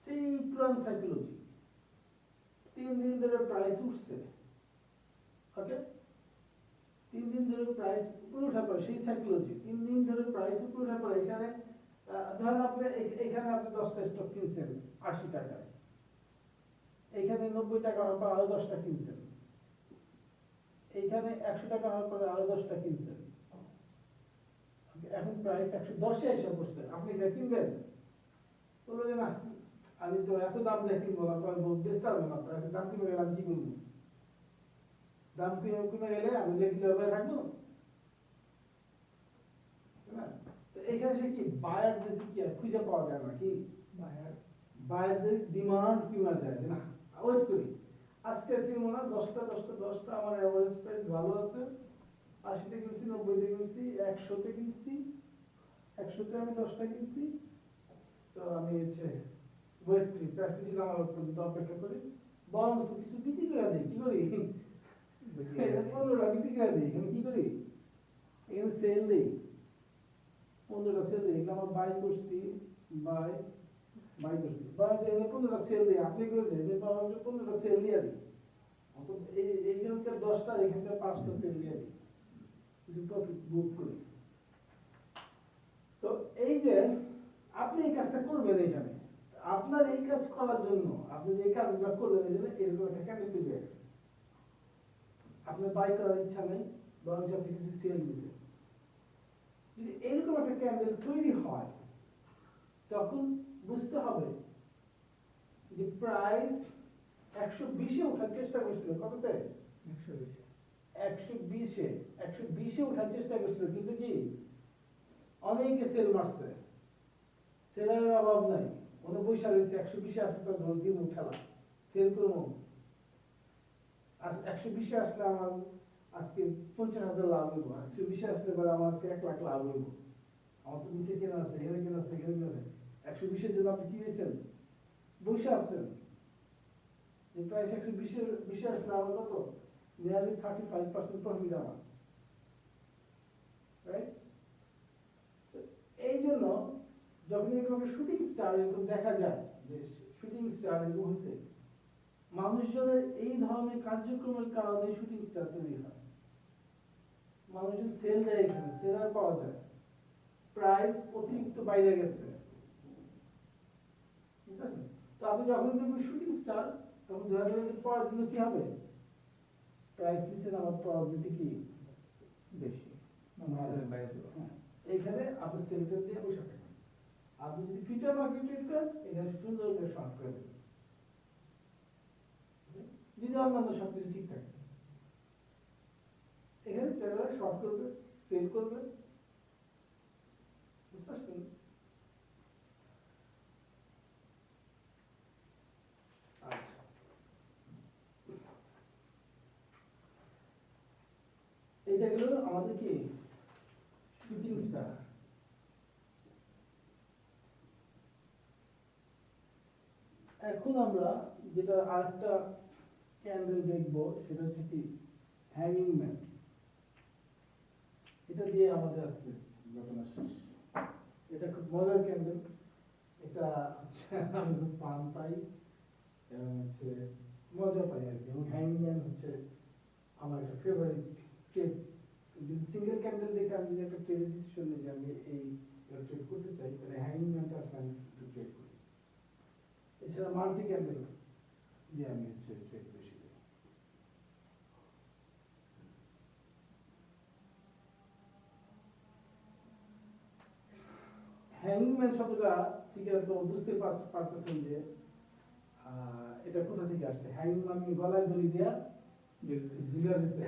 সেই পুরান সাইকোলজি 3 দিন ধরে প্রাইস উঠছে ওকে 3 দিন ধরে প্রাইস উপরে ওঠার পরে সেই সাইকোলজি 3 দিন ধরে প্রাইস উপরে ওঠার পরে এখানে ধরেন আপনি এখানে আপনি 10টা স্টক কিনছেন 80 টাকায় এইখানে 90 টাকা হওয়ার পর আরো 10টা কিনছেন এইখানে 100 টাকা হওয়ার পরে আরো 10টা কিনছেন এখন প্রাইস 110 এ এসে পড়ছে আপনি এটা কিনবেন বললো যে না আমি তো এত দাম দিয়ে কিনবো না পরে বেচতে পারবো না প্রাইসের দাম কমে গেলে আমি কি করবো দাম কমে গেলে আমি লেগে হবে রাখবো না তো এখানে সে কি বায়ারদের কি আর খুঁজে পাওয়া যায় না কি বায়ারদের ডিমান্ড কমে যায় যে না ওয়েট করি আজকে কিনবো না 10টা আমার অ্যাভারেজ প্রাইস ভালো আছে 80তে কিনছি 90তে কিনছি 100তে কিনছি 100তে আমি 10টা কিনছি তো আমি হচ্ছে ওয়েট করি প্রাইস কিছু আমার পর্যন্ত অপেক্ষা করি বরং কিছু বিক্রি করে দিই কি করি 15টা বিক্রি করে দিই এখানে কি করি এখানে সেল দিই 15টা সেল দিই এগুলো আমার বাই করছি বাই করছি বা এখানে 15টা সেল দিই আপনি করে দেন যে 15টা সেল দিয়ে দিই অন্তত এইখানকার 10টা এখানকার 5টা সেল দিয়ে দিই কিছু প্রফিট বুক করি তো এই যে আপনি এই কাজটা করবেন এখানে আপনার এই কাজ করার জন্য আপনি যে কাজগুলো করবেন এই জন্য এরকম একটা ক্যান্ডেল তৈরি হয়ে গেছে আপনার বাই করার ইচ্ছা নেই বরং আপনি কিছু সেল দিচ্ছেন যদি এরকম একটা ক্যান্ডেল তৈরি হয় তখন বুঝতে হবে যে প্রাইস 120 এ ওঠার চেষ্টা করছিল কততে 120 এ ওঠার চেষ্টা করছিল কিন্তু কি অনেকে সেল মারছে সেলের অভাব নাই কোনো পয়সা রয়েছে 120 এ আসলে তো ধর দিন উঠালা সেল করবো আর 120 এ আসলে আমার আজকে 50,000 লাভ হইব 120 এ আসলে পরে আমার আজকে 1 লাখ লাভ হইব আমার তো নিচে কেনা আছে এখানে কেনা আছে এখানে কেনা আছে 120 এর জন্য আপনি কি হয়েছেন বসে আছেন যে প্রাইস 120 এ আসলে আমার কত নিয়ারলি 35% প্রফিট আমার রাইট এই জন্য যখন এরকম শুটিং স্টার এরকম দেখা যায় যে শুটিং স্টার এরকম হচ্ছে মানুষজনের এই ধরনের কার্যক্রমের কারণে শুটিং স্টার তৈরি হয় মানুষজন সেল দেয় এখানে সেলার পাওয়া যায় প্রাইস অতিরিক্ত বাইরে গেছে ঠিক আছে তো আপনি যখন দেখবেন শুটিং স্টার তখন ধরে ধরে পরের দিন কি হবে প্রাইস নিচে নামার প্রবাবিলিটি কি বেশি এইখানে আপনি সেন্টার দিয়ে বসে থাকেন আপনি যদি ফিচার মার্কেট ট্রেড করেন এখানে সুন্দর করে শর্ট করে দেবেন যদি অন্যান্য সবকিছু ঠিক থাকে এখানে ট্রেডার শর্ট করবে সেল করবে বুঝতে পারছেন আচ্ছা এইটা গেল আমাদের কি শুটিং স্টার এখন আমরা যেটা আরেকটা ক্যান্ডেল দেখবো সেটা হচ্ছে কি হ্যাঙ্গিং ম্যান এটা দিয়ে আমাদের আজকে ঘটনা শেষ এটা খুব মজার ক্যান্ডেল এটা হচ্ছে আমি খুব পান পাই এবং হচ্ছে মজা পাই আর কি এবং হ্যাঙ্গিং ম্যান হচ্ছে আমার একটা ফেভারিট ট্রেড যদি সিঙ্গেল ক্যান্ডেল দেখে আমি যদি একটা ট্রেড ডিসিশন নিই যে আমি এই ট্রেড করতে চাই তাহলে হ্যাঙ্গিং ম্যানটা আসলে আমি একটু ট্রেড করি এছাড়া মাল্টি ক্যান্ডেল দিয়ে আমি হচ্ছে ট্রেড বেশি করি হ্যাঙ্গিং ম্যান শব্দটা ঠিক আছে তো বুঝতে পারতেছেন যে এটা কোথা থেকে আসছে? হ্যাঙ্গিং আমি গলায় দড়ি দিয়া ঝুলিয়ে দিচ্ছে।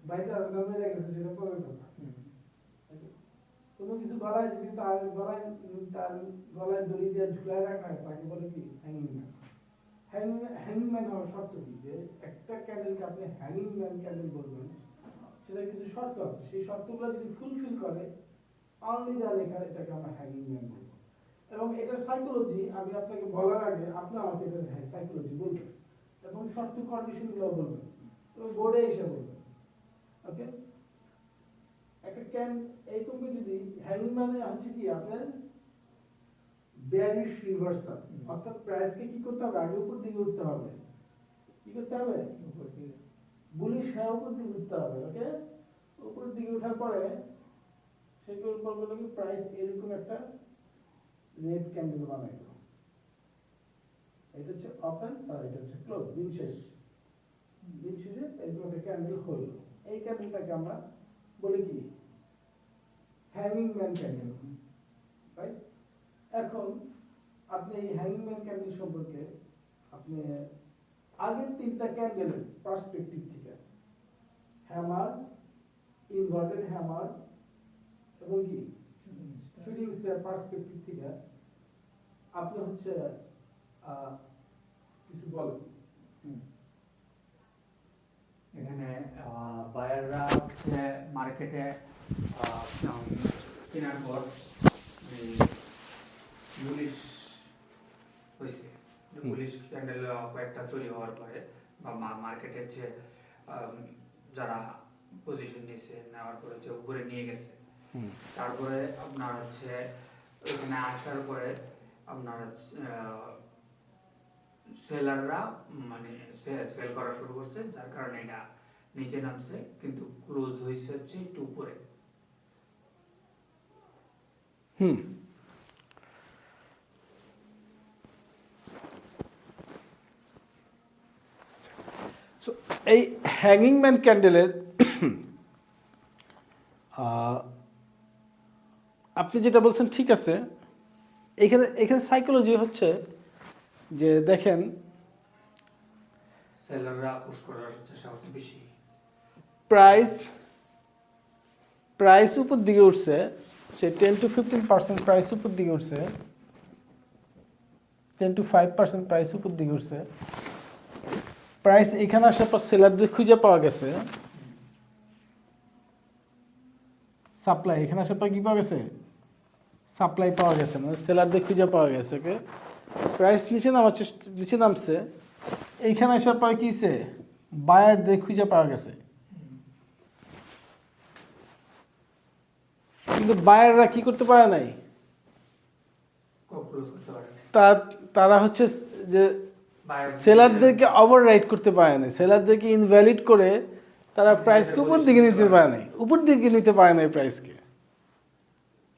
বাইরে নামে গেছে সেটা পরে কথা। কোনো কিছু গলায় যদি তার গলায় দড়ি দিয়ে ঝুলায় রাখা হয় তাকে বলে কি হ্যাঙ্গিং ম্যান। হ্যাঙ্গিং ম্যান হওয়ার শর্ত কি যে একটা ক্যান্ডেলকে আপনি হ্যাঙ্গিং ম্যান ক্যান্ডেল বলবেন, সেটা কিছু শর্ত আছে, সেই শর্তগুলো যদি ফুলফিল করে অনলি দেওয়া লেখা এটাকে আমরা হ্যাঙ্গিং ম্যান বলবো। এবং এটার সাইকোলজি আমি আপনাকে বলার আগে আপনি আমাকে এটা সাইকোলজি বলবেন এবং শর্ত কন্ডিশনগুলো বলবেন এবং বোর্ডে এসে বলবেন। ওকে, একটা এইরকম যদি হ্যাঙ্গিং মানে হচ্ছে কি আপনার বেয়ারিশ রিভার্সাল, অর্থাৎ প্রাইসকে কি করতে হবে? আগে উপর দিকে উঠতে হবে। কি করতে হবে? উপর দিকে বুলিশ হয়ে উপর দিকে উঠতে হবে। ওকে, উপর দিকে ওঠার পরে সেগুলোর পর বললো কি প্রাইস এরকম একটা রেড ক্যান্ডেল বানাইলো। এটা হচ্ছে ওপেন আর এটা হচ্ছে ক্লোজ, দিন শেষে এরকম একটা ক্যান্ডেল হলো। এই ক্যান্ডেলটাকে আমরা বলি কি হ্যাঙ্গিং ম্যান ক্যান্ডেল, রাইট? এখন আপনি এই হ্যাঙ্গিং ম্যান ক্যান্ডেল সম্পর্কে আপনি আগের তিনটা ক্যান্ডেলের পার্সপেক্টিভ থেকে হ্যামার, ইনভার্টেড হ্যামার এবং কি শুটিং স্টার পার্সপেক্টিভ থেকে আপনি হচ্ছে কিছু বলেন। এখানে বায়াররা হচ্ছে মার্কেটে কেনার পর বুলিশ হয়েছে, বুলিশ ক্যান্ডেল কয়েকটা তৈরি হওয়ার পরে বা মার্কেটের যে যারা পজিশন নিচ্ছে নেওয়ার পরে হচ্ছে উপরে নিয়ে গেছে, তারপরে আপনার হচ্ছে এখানে আসার পরে আপনার সেলাররা মানে সেল করা শুরু করছে, যার কারণে এটা নিচে নামছে, কিন্তু ক্লোজ হয়েছে হচ্ছে একটু উপরে। এই হ্যাঙ্গিং ম্যান ক্যান্ডেলের আপনি যেটা বলছেন ঠিক আছে। এখানে এখানে সাইকোলজি হচ্ছে যে দেখেন সেলাররা পুশ করার চেষ্টা করছে বেশি, প্রাইস উপর দিকে উঠছে, সে 10 to 15% প্রাইস উপর দিকে উঠছে, 10 to 5% প্রাইস উপর দিকে উঠছে। প্রাইস এখানে আসার পর সেলারদের খুঁজে পাওয়া গেছে, সাপ্লাই এখানে আসার পর কি পাওয়া গেছে? সাপ্লাই পাওয়া গেছে, মানে সেলারদের খুঁজে পাওয়া গেছে। ওকে, প্রাইস নিচে নামছে, এইখানে আসার পর কি হয়েছে? বায়ারদের খুঁজে পাওয়া গেছে, কিন্তু বায়াররা কি করতে পারে নাই? তারা হচ্ছে যে সেলারদেরকে ওভাররাইড করতে পারে নাই, সেলারদেরকে ইনভ্যালিড করে তারা প্রাইসকে উপর দিকে নিতে পারে নাই, উপর দিকে নিতে পারে নাই, প্রাইসকে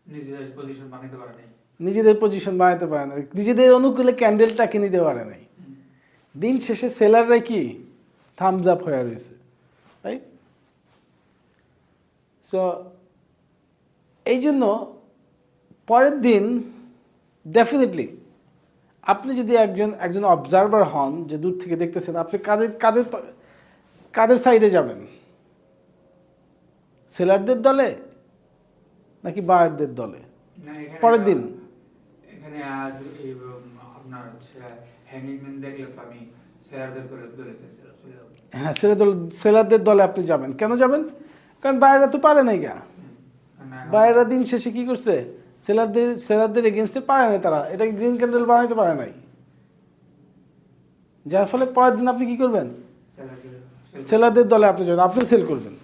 নিজেদের পজিশন বানাতে পারে নাই, নিজেদের অনুকূলে ক্যান্ডেলটাকে নিতে পারে নাই। দিন শেষে সেলাররা কি থামস আপ হয়ে রয়েছে, রাইট? সো এই জন্য পরের দিন ডেফিনেটলি আপনি যদি একজন অবজারভার হন, যে দূর থেকে দেখতেছেন, আপনি কাদের সাইডে যাবেন? সেলারদের দলে নাকি বায়ারদের দলে? পরের দিন এখানে আপনার হচ্ছে হ্যাঙ্গিং ম্যান দেখলে তো আমি সেলারদের দলে চলে যাব। হ্যাঁ, সেলারদের দলে আপনি যাবেন। কেন যাবেন? কারণ বায়াররা তো পারে নাই গা। বায়াররা দিন শেষে কি করছে? সেলারদের এগেনস্টে পারে নাই, তারা এটাকে গ্রিন ক্যান্ডেল বানাইতে পারে নাই, যার ফলে পরের দিন আপনি কি করবেন? সেলারদের দলে আপনি যাবেন, আপনি সেল করবেন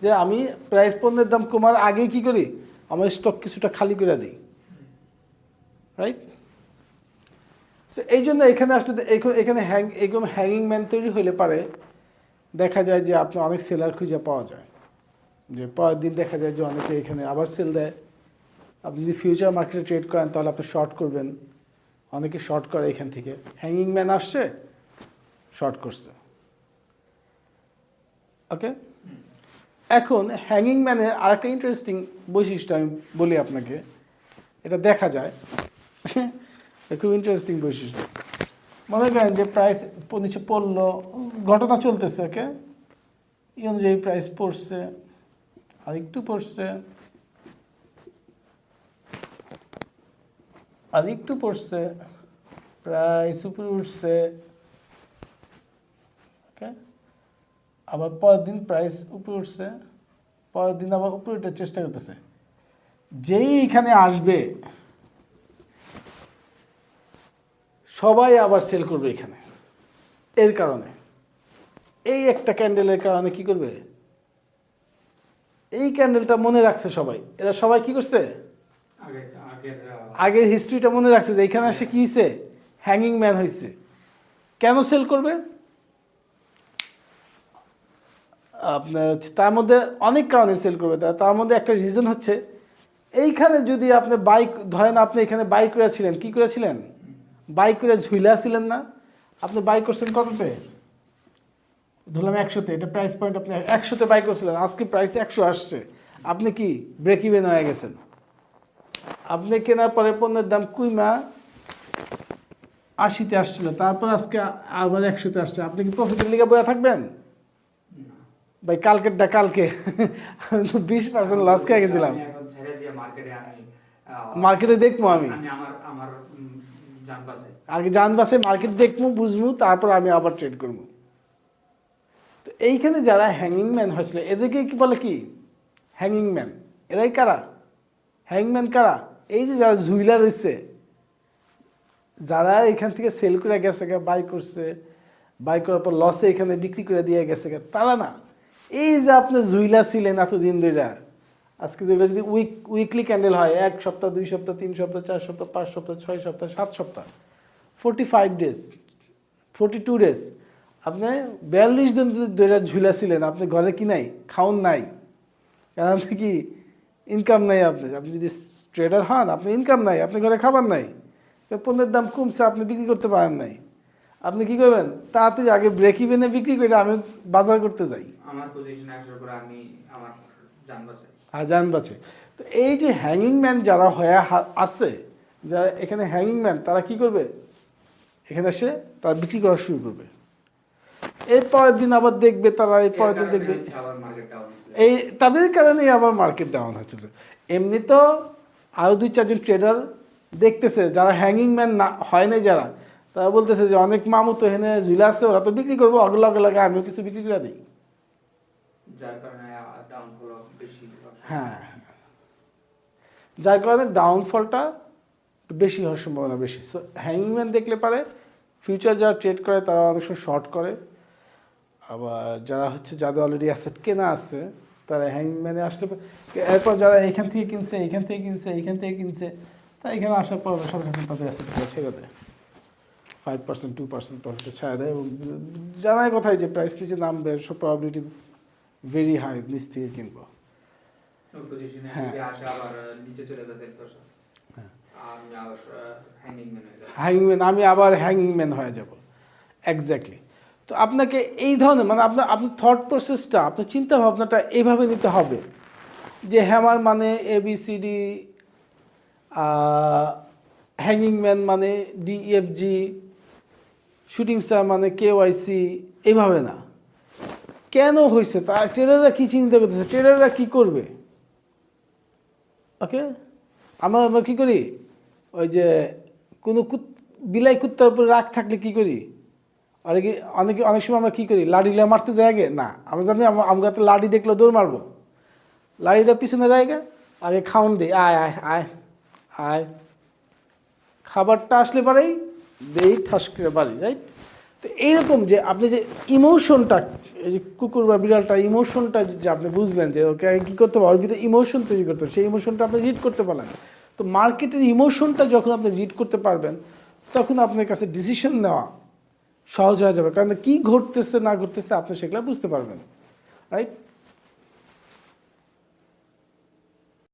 যে আমি প্রাইস পণ্যের দাম কমার আগে কি করি, আমার স্টক কিছুটা খালি করে দিই, রাইট? সো এই জন্য এখানে আসলে এখানে হ্যাঙ্গিং ম্যান তৈরি হইলে পারে দেখা যায় যে আপনি অনেক সেলার খুঁজে পাওয়া যায়, যে পরের দিন দেখা যায় যে অনেকে এখানে আবার সেল দেয়। আপনি যদি ফিউচার মার্কেটে ট্রেড করেন তাহলে আপনি শর্ট করবেন, অনেকে শর্ট করে এখান থেকে। হ্যাঙ্গিং ম্যান আসছে, শর্ট করছে। ওকে, এখন হ্যাঙ্গিং ম্যানের আরেকটা ইন্টারেস্টিং বৈশিষ্ট্য আমি বলি আপনাকে, এটা দেখা যায় খুব ইন্টারেস্টিং বৈশিষ্ট্য। মনে করেন যে প্রাইস নিচে পড়লো, ঘটনা চলতেছে, ওকে, এই অনুযায়ী প্রাইস পড়ছে, আর একটু পড়ছে, আর একটু পড়ছে, প্রাইস উপরে উঠছে, ওকে, আবার পরের দিন প্রাইস উপরে উঠছে, পরের দিন আবার উপরে উঠার চেষ্টা করতেছে। যেই এখানে আসবে সবাই আবার সেল করবে এখানে। এর কারণে এই একটা ক্যান্ডেলের কারণে কি করবে, এই ক্যান্ডেলটা মনে রাখছে সবাই, এরা সবাই কি করছে, আগের হিস্ট্রিটা মনে রাখছে যে এখানে এসে কি হয়েছে, হ্যাঙ্গিং ম্যান হয়েছে। কেন সেল করবে, আপনার তার মধ্যে অনেক কারণে সেল করবে, তার মধ্যে একটা রিজন হচ্ছে এইখানে যদি আপনি বাইক ধরেন, আপনি এখানে বাইক করেছিলেন, কি করেছিলেন, বাইক করে ঝুইলা ছিলেন না, আপনি বাইক করছেন কততে, ধরলাম 100-তে, এটা প্রাইস পয়েন্ট আপনি 100-তে বাই করছিলেন, আজকে প্রাইস 100 আসছে, আপনি কি ব্রেক ইভেন হয়ে গেছেন। আপনি কেনার পরে পণ্যের দাম কুইমা 80-তে আসছিল, তারপর আজকে আবার 100-তে আসছে, আপনি কি প্রফিটের লিগে বয়ে থাকবেন ভাই, কালকেরটা কালকে 20% লস খেয়ে গেছিলাম, আমি এখন ছেড়ে দিয়ে মার্কেটে দেখবো আমি আমার আমার জান বাঁচাই। আগে জান বাসে মার্কেট দেখবো, বুঝবো, তারপর আমি আবার ট্রেড করবো। তো এইখানে যারা হ্যাঙ্গিং ম্যান হয়েছিল এদেরকে কি বলে, কি হ্যাঙ্গিং ম্যান, এরাই কারা, হ্যাংম্যান কারা, এই যে যারা ঝুইলা রয়েছে, যারা এখান থেকে সেল করে গেছে, বাই করছে, বাই করার পর লসে এখানে বিক্রি করে দিয়ে গেছে, তারা না, এই যে আপনি ঝুইলা ছিলেন এতদিন ধরে, আজকে যদি উইকলি ক্যান্ডেল হয়, 1 সপ্তাহ 2 সপ্তাহ 3 সপ্তাহ 4 সপ্তাহ 5 সপ্তাহ 6 সপ্তাহ 7 সপ্তাহ 45 ডেজ 42 ডেজ, আপনি 42 দিন ধরে ঝুলা ছিলেন, আপনি ঘরে কি নাই, খাউন নাই, কারণ আপনি কি ইনকাম নাই, আপনি যদি ট্রেডার হন, আপনি ইনকাম নাই, আপনি ঘরে খাবার নাই, পণ্যের দাম কমছে, আপনি বিক্রি করতে পারেন নাই, আপনি কি করবেন, তাড়াতাড়ি আগে ব্রেক ইভেনে বিক্রি করে আমি বাজার করতে যাই, আমার পজিশনে আসার পর আমি আমার জান বাঁচাই। জান বাঁচে। তো এই যে হ্যাঙ্গিং ম্যান যারা হয়ে আছে, যারা এখানে হ্যাঙ্গিং ম্যান, তারা কি করবে, এখানে এসে তারা বিক্রি করা শুরু করবে, এর পরের দিন আবার দেখবে, তারা এই পরের দিন দেখবে, এই তাদের কারণেই আবার মার্কেট ডাউন হচ্ছে। এমনি তো আরও 2-4 জন ট্রেডার দেখতেছে, যারা হ্যাঙ্গিং ম্যান না হয় নাই, যারা, তারা বলতেছে যে অনেক মামু তো এখানে ঝুলে আসছে, ওরা তো বিক্রি করবো, অগলাগে লাগে আমিও কিছু বিক্রি করে দিই, যার কারণে ডাউনফল বেশি। হ্যাঁ, যার কারণে ডাউনফলটা বেশি হওয়ার সম্ভাবনা বেশি। সো হ্যাঙ্গিং ম্যান দেখলে পারে ফিউচার যারা ট্রেড করে তারা অনেক সময় শর্ট করে, আবার যারা হচ্ছে যাদের অলরেডি অ্যাসেট কেনা আছে তারা হ্যাঙ্গিং ম্যানে আসলে, এরপর যারা এইখান থেকে কিনছে, এইখান থেকে কিনছে, এইখান থেকে কিনছে, তা এখানে আসার পর সাথে সাথে তাদের অ্যাসেটগুলো ছেড়ে দেয়, 5% 2% প্রফিটে ছেড়ে দেয়, এবং জানায় কোথায় যে প্রাইস নিচে নামবে, সব প্রবাবিলিটি ভেরি হাই নিচ থেকে কিনবো। হ্যাঁ, হ্যাঙ্গিং ম্যান, আমি আবার হ্যাঙ্গিং ম্যান হয়ে যাব, এক্স্যাক্টলি। তো আপনাকে এই ধরনের মানে আপনার থট প্রসেসটা, আপনার চিন্তা ভাবনাটা এইভাবে নিতে হবে যে হ্যামার মানে ABCD, হ্যাঙ্গিং ম্যান মানে DEFG, শুটিং স্টার মানে KYC, এইভাবে না। কেন হয়েছে তা ট্রেডাররা কী চিন্তা করতেছে, ট্রেডাররা কী করবে, ওকে, আমরা কী করি, ওই যে কোনো বিলাই কুত্তার উপরে রাগ থাকলে কী করি, অনেক সময় আমরা কী করি, লাড়িলে মারতে যাই আগে না, আমরা জানি আমরা তো লাড়ি দেখলে দৌড় মারবো, লাড়িটা পিছনে জায়গা আগে খাওন দিই, আয় আয় আয় আয়, খাবারটা আসলে পারেই দেই ঠাস করে বাড়ি, রাইট। তো এইরকম যে আপনি যে ইমোশনটা, এই যে কুকুর বা বিড়ালটা ইমোশনটা যে আপনি বুঝলেন যে ওকে কী করতে হবে, ওর ভিতরে ইমোশন তৈরি করতে হবে, সেই ইমোশনটা আপনি রিড করতে পারলেন। তো মার্কেটের ইমোশনটা যখন আপনি রিড করতে পারবেন, তখন আপনার কাছে ডিসিশন নেওয়া সহজ হয়ে যাবে, কারণ কী ঘটতেছে না ঘটতেছে আপনি সেগুলো বুঝতে পারবেন, রাইট।